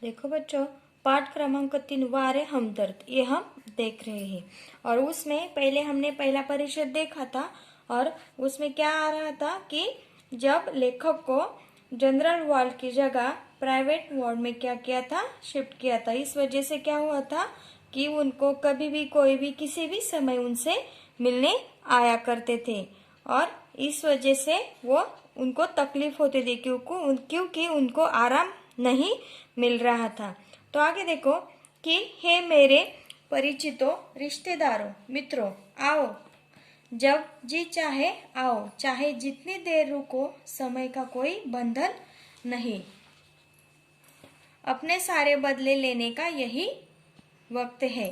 देखो बच्चों, पाठ क्रमांक 3 वारे हमदर्द ये हम देख रहे हैं। और उसमें पहले हमने पहला परिच्छेद देखा था और उसमें क्या आ रहा था कि जब लेखक को जनरल वार्ड की जगह प्राइवेट वार्ड में क्या किया था, शिफ्ट किया था। इस वजह से क्या हुआ था कि उनको कभी भी कोई भी किसी भी समय उनसे मिलने आया करते थे और इस वजह से वो उनको तकलीफ होती थी क्योंकि उनको आराम नहीं मिल रहा था। तो आगे देखो कि हे मेरे परिचितों, रिश्तेदारों, मित्रों, आओ जब जी चाहे आओ, चाहे जितनी देर रुको, समय का कोई बंधन नहीं। अपने सारे बदले लेने का यही वक्त है।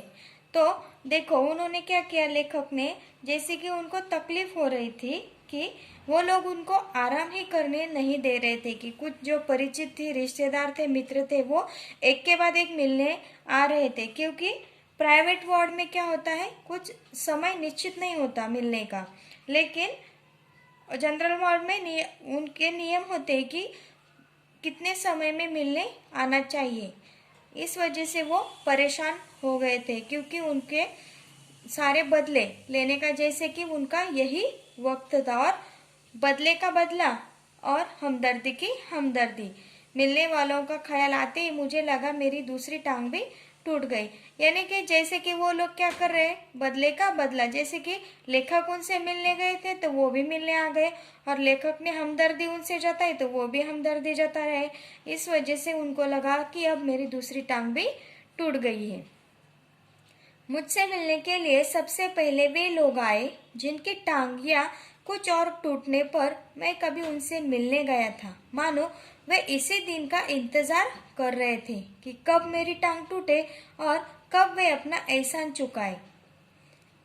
तो देखो उन्होंने क्या किया, लेखक ने, जैसे कि उनको तकलीफ हो रही थी कि वो लोग उनको आराम ही करने नहीं दे रहे थे कि कुछ जो परिचित थे, रिश्तेदार थे, मित्र थे, वो एक के बाद एक मिलने आ रहे थे। क्योंकि प्राइवेट वार्ड में क्या होता है, कुछ समय निश्चित नहीं होता मिलने का, लेकिन जनरल वार्ड में उनके नियम होते हैं कि कितने समय में मिलने आना चाहिए। इस वजह से वो परेशान हो गए थे क्योंकि उनके सारे बदले लेने का जैसे कि उनका यही वक्त था और बदले का बदला और हमदर्दी की हमदर्दी। मिलने वालों का ख्याल आते ही मुझे लगा मेरी दूसरी टांग भी टूट गई। यानी कि जैसे कि वो लोग क्या कर रहे हैं, बदले का बदला। जैसे कि लेखक उनसे मिलने गए थे तो वो भी मिलने आ गए और लेखक ने हमदर्दी उनसे जताई तो वो भी हमदर्दी जता रहे। इस वजह से उनको लगा कि अब मेरी दूसरी टांग भी टूट गई है। मुझसे मिलने के लिए सबसे पहले वे लोग आए जिनकी टांग या कुछ और टूटने पर मैं कभी उनसे मिलने गया था। मानो वे इसी दिन का इंतजार कर रहे थे कि कब मेरी टांग टूटे और कब वे अपना एहसान चुकाए।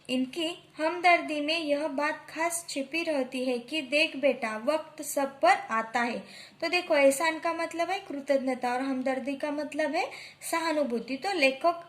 इनकी हमदर्दी में यह बात खास छिपी रहती है कि देख बेटा, वक्त सब पर आता है। तो देखो, एहसान का मतलब है कृतज्ञता और हमदर्दी का मतलब है सहानुभूति। तो लेखक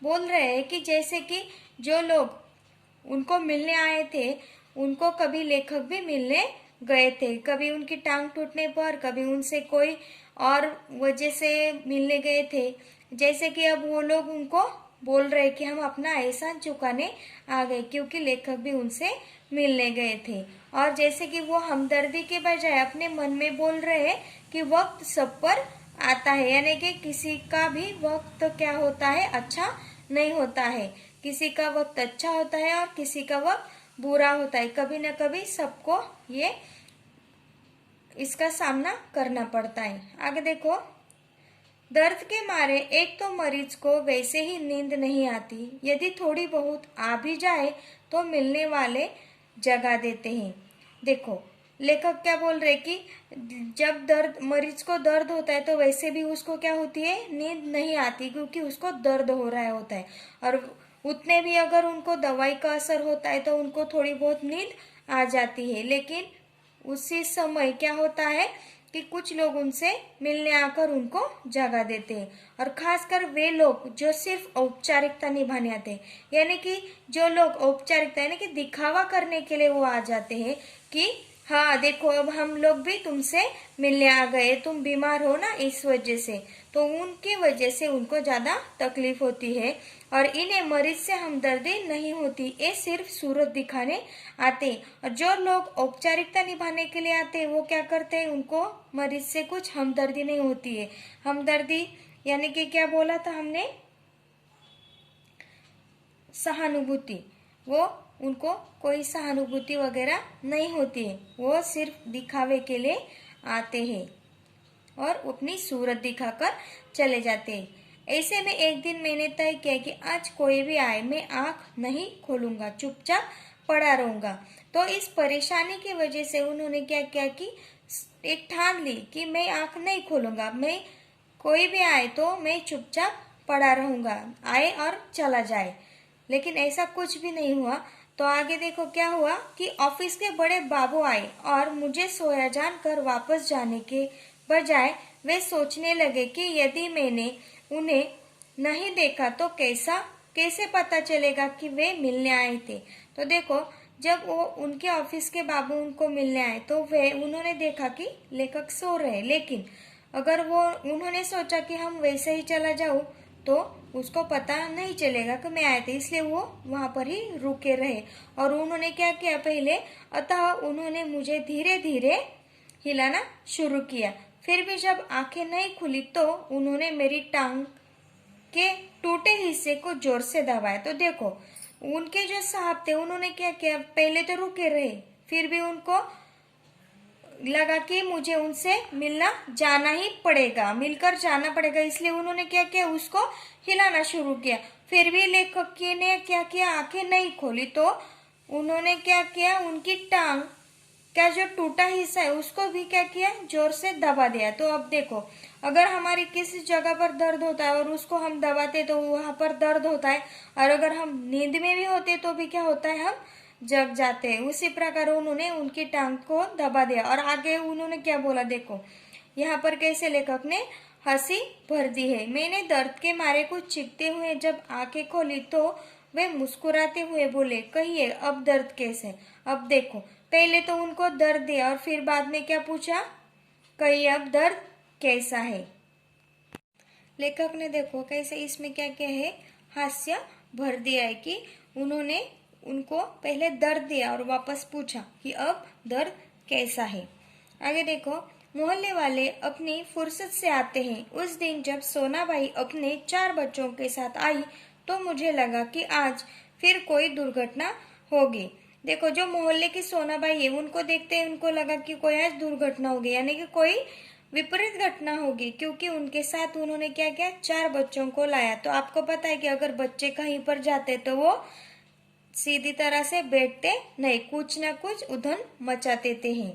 बोल रहे हैं कि जैसे कि जो लोग उनको मिलने आए थे, उनको कभी लेखक भी मिलने गए थे, कभी उनकी टांग टूटने पर, कभी उनसे कोई और वजह से मिलने गए थे। जैसे कि अब वो लोग उनको बोल रहे कि हम अपना एहसान चुकाने आ गए क्योंकि लेखक भी उनसे मिलने गए थे। और जैसे कि वो हमदर्दी के बजाय अपने मन में बोल रहे हैं कि वक्त सब पर आता है, यानी कि किसी का भी वक्त क्या होता है, अच्छा नहीं होता है। किसी का वक्त अच्छा होता है और किसी का वक्त बुरा होता है। कभी न कभी सबको ये इसका सामना करना पड़ता है। आगे देखो, दर्द के मारे एक तो मरीज को वैसे ही नींद नहीं आती, यदि थोड़ी बहुत आ भी जाए तो मिलने वाले जगा देते हैं। देखो लेखक क्या बोल रहे कि जब मरीज को दर्द होता है तो वैसे भी उसको क्या होती है, नींद नहीं आती क्योंकि उसको दर्द हो रहा होता है। और उतने भी अगर उनको दवाई का असर होता है तो उनको थोड़ी बहुत नींद आ जाती है। लेकिन उसी समय क्या होता है कि कुछ लोग उनसे मिलने आकर उनको जगा देते हैं। और खासकर वे लोग जो सिर्फ औपचारिकता निभाने आते हैं, यानी कि जो लोग औपचारिकता यानी कि दिखावा करने के लिए वो आ जाते हैं कि हाँ देखो अब हम लोग भी तुमसे मिलने आ गए, तुम बीमार हो ना इस वजह से, तो उनकी वजह से उनको ज्यादा तकलीफ होती है और इन्हें मरीज से हमदर्दी नहीं होती, ये सिर्फ सूरत दिखाने आते हैं। और जो लोग औपचारिकता निभाने के लिए आते हैं वो क्या करते हैं, उनको मरीज से कुछ हमदर्दी नहीं होती है। हमदर्दी यानी कि क्या बोला था हमने, सहानुभूति। वो उनको कोई सहानुभूति वगैरह नहीं होती है, वो सिर्फ दिखावे के लिए आते हैं और अपनी सूरत दिखाकर चले जाते हैं। ऐसे में एक दिन मैंने तय किया कि आज कोई भी आए मैं आंख नहीं खोलूंगा, चुपचाप पड़ा रहूंगा। तो इस परेशानी की वजह से उन्होंने क्या किया कि एक ठान ली कि मैं आंख नहीं खोलूंगा, मैं कोई भी आए तो मैं चुपचाप पड़ा रहूंगा, आए और चला जाए। लेकिन ऐसा कुछ भी नहीं हुआ। तो आगे देखो क्या हुआ कि ऑफिस के बड़े बाबू आए और मुझे सोया जानकर वापस जाने के बजाय वे सोचने लगे कि यदि मैंने उन्हें नहीं देखा तो कैसे पता चलेगा कि वे मिलने आए थे। तो देखो, जब वो उनके ऑफिस के बाबू उनको मिलने आए तो उन्होंने देखा कि लेखक सो रहे, लेकिन अगर वो उन्होंने सोचा कि हम वैसे ही चला जाऊं तो उसको पता नहीं चलेगा कि मैं आए थे, इसलिए वो वहां पर ही रुके रहे। और उन्होंने क्या किया पहले, अतः उन्होंने मुझे धीरे धीरे हिलाना शुरू किया। फिर भी जब आंखें नहीं खुली तो उन्होंने मेरी टांग के टूटे हिस्से को जोर से दबाया। तो देखो उनके जो साहब थे उन्होंने क्या किया, पहले तो रुके रहे, फिर भी उनको लगा कि मुझे उनसे मिलना जाना ही पड़ेगा, मिलकर जाना पड़ेगा, इसलिए उन्होंने क्या किया, उसको हिलाना शुरू किया। फिर भी लेखक ने क्या किया, आंखें नहीं खोली तो उन्होंने क्या किया, उनकी टांग का जो टूटा हिस्सा है उसको भी क्या किया, जोर से दबा दिया। तो अब देखो अगर हमारी किसी जगह पर दर्द होता है और उसको हम दबाते तो वहां पर दर्द होता है, और अगर हम नींद में भी होते तो भी क्या होता है, हम जग जाते हैं। उसी प्रकार उन्होंने उनकी टांग को दबा दिया। और आगे उन्होंने क्या बोला, देखो यहाँ पर कैसे लेखक ने हंसी भर दी है। मैंने दर्द के मारे कुछ चीखते हुए जब आंखें खोली तो वे मुस्कुराते हुए बोले, कहिए अब दर्द कैसे। अब देखो पहले तो उनको दर्द दिया और फिर बाद में क्या पूछा, कहिए अब दर्द कैसा है। लेखक ने देखो कैसे इसमें क्या क्या है, हास्य भर दिया है कि उन्होंने उनको पहले दर्द दिया और वापस पूछा कि अब दर्द कैसा है। आगे देखो, मोहल्ले वाले अपनी फुर्सत से आते हैं। उस दिन जब सोनाबाई अपने 4 बच्चों के साथ आई तो मुझे लगा कि आज फिर कोई दुर्घटना होगी। देखो जो मोहल्ले की सोनाबाई है उनको देखते हैं उनको लगा कि कोई आज दुर्घटना होगी, यानी कि कोई विपरीत घटना होगी, क्योंकि उनके साथ उन्होंने क्या किया, 4 बच्चों को लाया। तो आपको पता है कि अगर बच्चे कहीं पर जाते तो वो सीधी तरह से बैठते नहीं, कुछ ना कुछ उधन मचा देते हैं।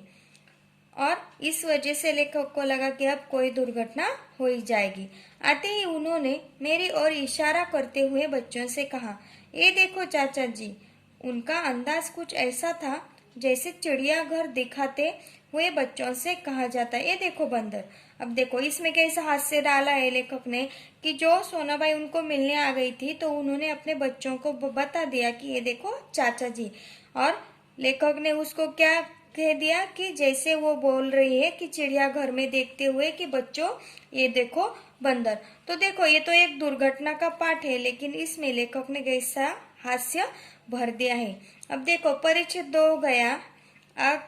और इस वजह से लेखक को लगा कि अब कोई दुर्घटना हो ही जाएगी। आते ही उन्होंने मेरी ओर इशारा करते हुए बच्चों से कहा, ये देखो चाचा जी। उनका अंदाज कुछ ऐसा था जैसे चिड़ियाघर दिखाते हुए बच्चों से कहा जाता है, ये देखो बंदर। अब देखो इसमें कैसा हास्य डाला है लेखक ने कि जो सोनाबाई उनको मिलने आ गई थी तो उन्होंने अपने बच्चों को बता दिया कि ये देखो चाचा जी। और लेखक ने उसको क्या कह दिया कि जैसे वो बोल रही है कि चिड़ियाघर में देखते हुए कि बच्चों ये देखो बंदर। तो देखो ये तो एक दुर्घटना का पाठ है, लेकिन इसमें लेखक ने कैसा हास्य भर दिया है। अब देखो परिच्छेद 2 हो गया। अब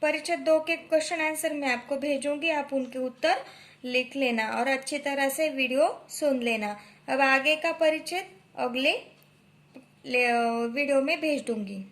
परिच्छेद 2 के क्वेश्चन आंसर मैं आपको भेजूंगी, आप उनके उत्तर लिख लेना और अच्छी तरह से वीडियो सुन लेना। अब आगे का परिच्छेद अगले वीडियो में भेज दूंगी।